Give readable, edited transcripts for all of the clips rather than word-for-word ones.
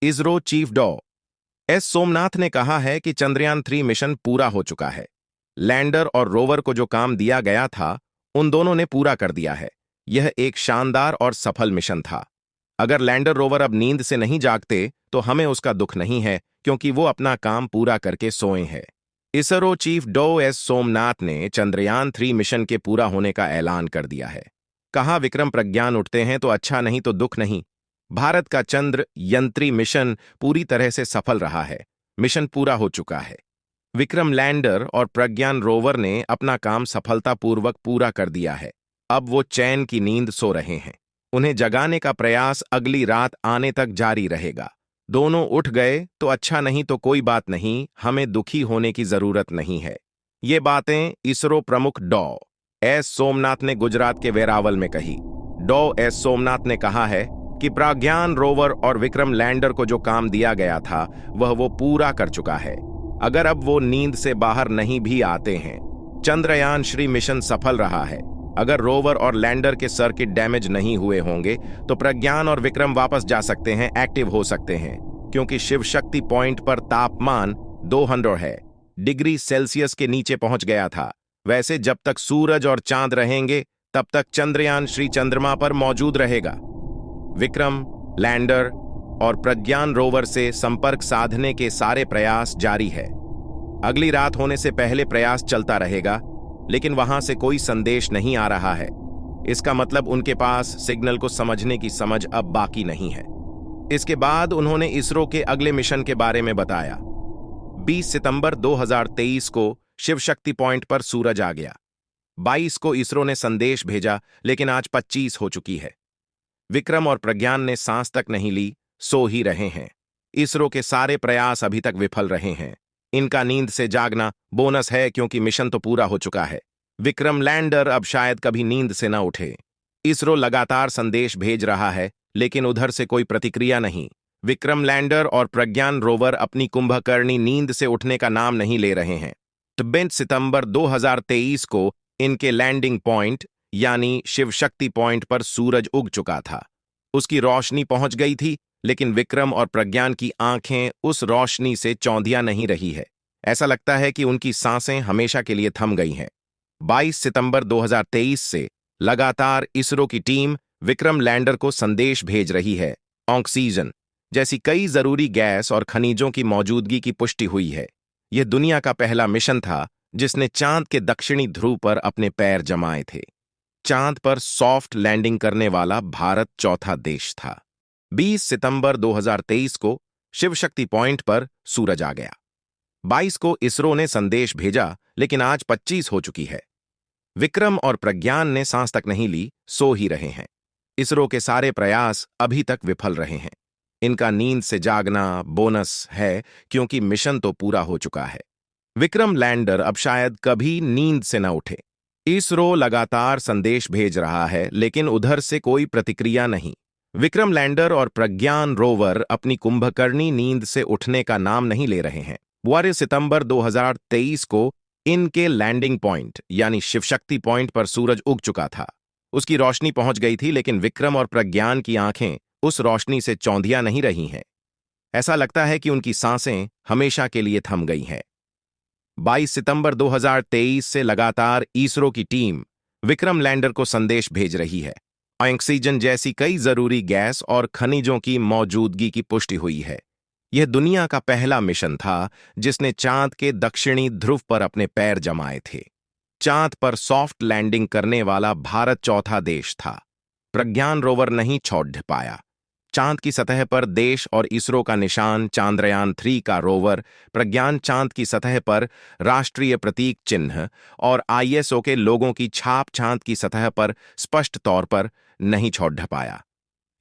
ISRO chief Dr. S Somnath ने कहा है कि चंद्रयान-3 मिशन पूरा हो चुका है। लैंडर और रोवर को जो काम दिया गया था, उन दोनों ने पूरा कर दिया है। यह एक शानदार और सफल मिशन था। अगर लैंडर रोवर अब नींद से नहीं जागते, तो हमें उसका दुख नहीं है, क्योंकि वो अपना काम पूरा करके सोए हैं। ISRO chief Dr. S Somnath ने चंद्रयान-3 मिशन के पूरा होने का ऐलान कर दिया है। कहा, विक्रम प्रज्ञान उठते हैं तो अच्छा नहीं तो दुख नहीं। भारत का चंद्र यंत्री मिशन पूरी तरह से सफल रहा है। मिशन पूरा हो चुका है। विक्रम लैंडर और प्रज्ञान रोवर ने अपना काम सफलतापूर्वक पूरा कर दिया है। अब वो चैन की नींद सो रहे हैं। उन्हें जगाने का प्रयास अगली रात आने तक जारी रहेगा। दोनों उठ गए तो अच्छा नहीं तो कोई बात नहीं, हमें दुखी होने की जरूरत नहीं है। ये बातें इसरो प्रमुख डॉ. एस सोमनाथ ने गुजरात के वेरावल में कही। डॉ. एस सोमनाथ ने कहा है कि प्रज्ञान रोवर और विक्रम लैंडर को जो काम दिया गया था, वह वो पूरा कर चुका है। अगर अब वो नींद से बाहर नहीं भी आते हैं, चंद्रयान-3 मिशन सफल रहा है। अगर रोवर और लैंडर के सर्किट डैमेज नहीं हुए होंगे, तो प्रज्ञान और विक्रम वापस जा सकते हैं, एक्टिव हो सकते हैं, क्योंकि शिव शक्ति पॉइंट पर तापमान 200 डिग्री सेल्सियस के नीचे पहुंच गया था। वैसे जब तक सूरज और चांद रहेंगे, तब तक चंद्रयान-3 चंद्रमा पर मौजूद रहेगा। विक्रम, लैंडर और प्रज्ञान रोवर से संपर्क साधने के सारे प्रयास जारी है। अगली रात होने से पहले प्रयास चलता रहेगा, लेकिन वहां से कोई संदेश नहीं आ रहा है। इसका मतलब उनके पास सिग्नल को समझने की समझ अब बाकी नहीं है। इसके बाद उन्होंने इसरो के अगले मिशन के बारे में बताया। 20 सितंबर 2023 को शिव शक्ति पॉइंट पर सूरज आ गया। 22 को इसरो ने संदेश भेजा, लेकिन आज 25 हो चुकी है। विक्रम और प्रज्ञान ने सांस तक नहीं ली, सो ही रहे हैं। इसरो के सारे प्रयास अभी तक विफल रहे हैं। इनका नींद से जागना बोनस है, क्योंकि मिशन तो पूरा हो चुका है। विक्रम लैंडर अब शायद कभी नींद से न उठे। इसरो लगातार संदेश भेज रहा है, लेकिन उधर से कोई प्रतिक्रिया नहीं। विक्रम लैंडर और प्रज्ञान रोवर अपनी कुंभकर्णी नींद से उठने का नाम नहीं ले रहे हैं। 20 सितंबर 2023 को इनके लैंडिंग पॉइंट यानी शिव शक्ति पॉइंट पर सूरज उग चुका था। उसकी रोशनी पहुंच गई थी, लेकिन विक्रम और प्रज्ञान की आंखें उस रोशनी से चौंधिया नहीं रही है। ऐसा लगता है कि उनकी सांसें हमेशा के लिए थम गई हैं। 22 सितंबर 2023 से लगातार इसरो की टीम विक्रम लैंडर को संदेश भेज रही है। ऑक्सीजन जैसी कई जरूरी गैस और खनिजों की मौजूदगी की पुष्टि हुई है। यह दुनिया का पहला मिशन था जिसने चांद के दक्षिणी ध्रुव पर अपने पैर जमाए थे। चांद पर सॉफ्ट लैंडिंग करने वाला भारत चौथा देश था। 20 सितंबर 2023 को शिव शक्ति पॉइंट पर सूरज आ गया। 22 को इसरो ने संदेश भेजा, लेकिन आज 25 हो चुकी है। विक्रम और प्रज्ञान ने सांस तक नहीं ली, सो ही रहे हैं। इसरो के सारे प्रयास अभी तक विफल रहे हैं। इनका नींद से जागना बोनस है, क्योंकि मिशन तो पूरा हो चुका है। विक्रम लैंडर अब शायद कभी नींद से न उठे। इसरो लगातार संदेश भेज रहा है, लेकिन उधर से कोई प्रतिक्रिया नहीं। विक्रम लैंडर और प्रज्ञान रोवर अपनी कुंभकर्णी नींद से उठने का नाम नहीं ले रहे हैं। 12 सितंबर 2023 को इनके लैंडिंग पॉइंट यानी शिव शक्ति पॉइंट पर सूरज उग चुका था। उसकी रोशनी पहुंच गई थी, लेकिन विक्रम और प्रज्ञान की आंखें उस रोशनी से चौंधिया नहीं रही हैं। ऐसा लगता है कि उनकी सांसें हमेशा के लिए थम गई हैं। 22 सितंबर 2023 से लगातार इसरो की टीम विक्रम लैंडर को संदेश भेज रही है। ऑक्सीजन जैसी कई जरूरी गैस और खनिजों की मौजूदगी की पुष्टि हुई है। यह दुनिया का पहला मिशन था जिसने चांद के दक्षिणी ध्रुव पर अपने पैर जमाए थे। चांद पर सॉफ्ट लैंडिंग करने वाला भारत चौथा देश था। प्रज्ञान रोवर नहीं छोड़ पाया। चांद की सतह पर देश और इसरो का निशान चांद्रयान-3 का रोवर, प्रज्ञान चांद की सतह पर राष्ट्रीय प्रतीक चिन्ह और आईएसओ के लोगों की छाप चांद की सतह पर स्पष्ट तौर पर नहीं छोड़ पाया।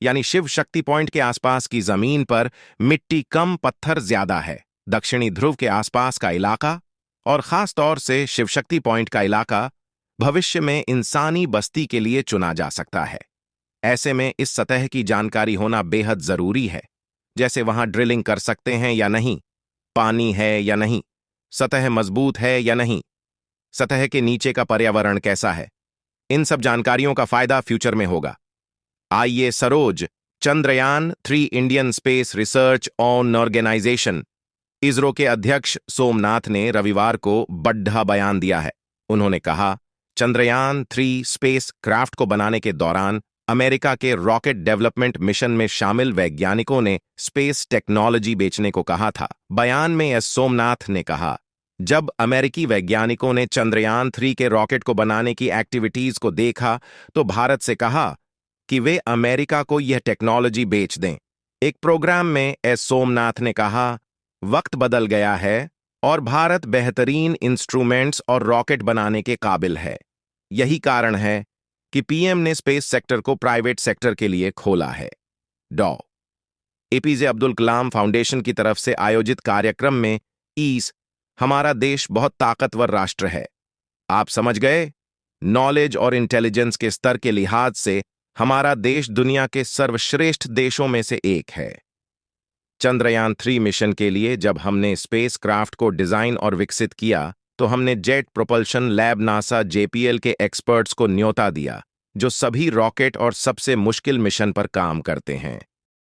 यानी शिव शक्ति पॉइंट के आसपास की जमीन पर मिट्टी कम, पत्थर ज्यादा है। दक्षिणी ध्रुव के आसपास का इलाका और खास तौर से शिव शक्ति पॉइंट का इलाका भविष्य में इंसानी बस्ती के लिए चुना जा सकता है। ऐसे में इस सतह की जानकारी होना बेहद जरूरी है, जैसे वहां ड्रिलिंग कर सकते हैं या नहीं, पानी है या नहीं, सतह मजबूत है या नहीं, सतह के नीचे का पर्यावरण कैसा है। इन सब जानकारियों का फायदा फ्यूचर में होगा। आइए Saroj, Chandrayaan 3 Indian space research on organisation ISRO के अध्यक्ष सोमनाथ ने रविवार को बड़ा बयान दिया है। उन्होंने कहा, चंद्रयान 3 स्पेस क्राफ्ट को बनाने के दौरान अमेरिका के रॉकेट डेवलपमेंट मिशन में शामिल वैज्ञानिकों ने स्पेस टेक्नोलॉजी बेचने को कहा था। बयान में एस सोमनाथ ने कहा, जब अमेरिकी वैज्ञानिकों ने चंद्रयान 3 के रॉकेट को बनाने की एक्टिविटीज को देखा तो भारत से कहा कि वे अमेरिका को यह टेक्नोलॉजी बेच दें। एक प्रोग्राम में एस सोमनाथ ने कहा, वक्त बदल गया है और भारत बेहतरीन इंस्ट्रूमेंट्स और रॉकेट बनाने के काबिल है। यही कारण है कि पीएम ने स्पेस सेक्टर को प्राइवेट सेक्टर के लिए खोला है। डॉ. एपीजे अब्दुल कलाम फाउंडेशन की तरफ से आयोजित कार्यक्रम में ईस हमारा देश बहुत ताकतवर राष्ट्र है। आप समझ गए? नॉलेज और इंटेलिजेंस के स्तर के लिहाज से हमारा देश दुनिया के सर्वश्रेष्ठ देशों में से एक है। चंद्रयान 3 मिशन के लिए जब हमने स्पेस क्राफ्ट को डिजाइन और विकसित किया तो हमने jet propulsion lab NASA JPL के एक्सपर्ट्स को न्योता दिया, जो सभी रॉकेट और सबसे मुश्किल मिशन पर काम करते हैं।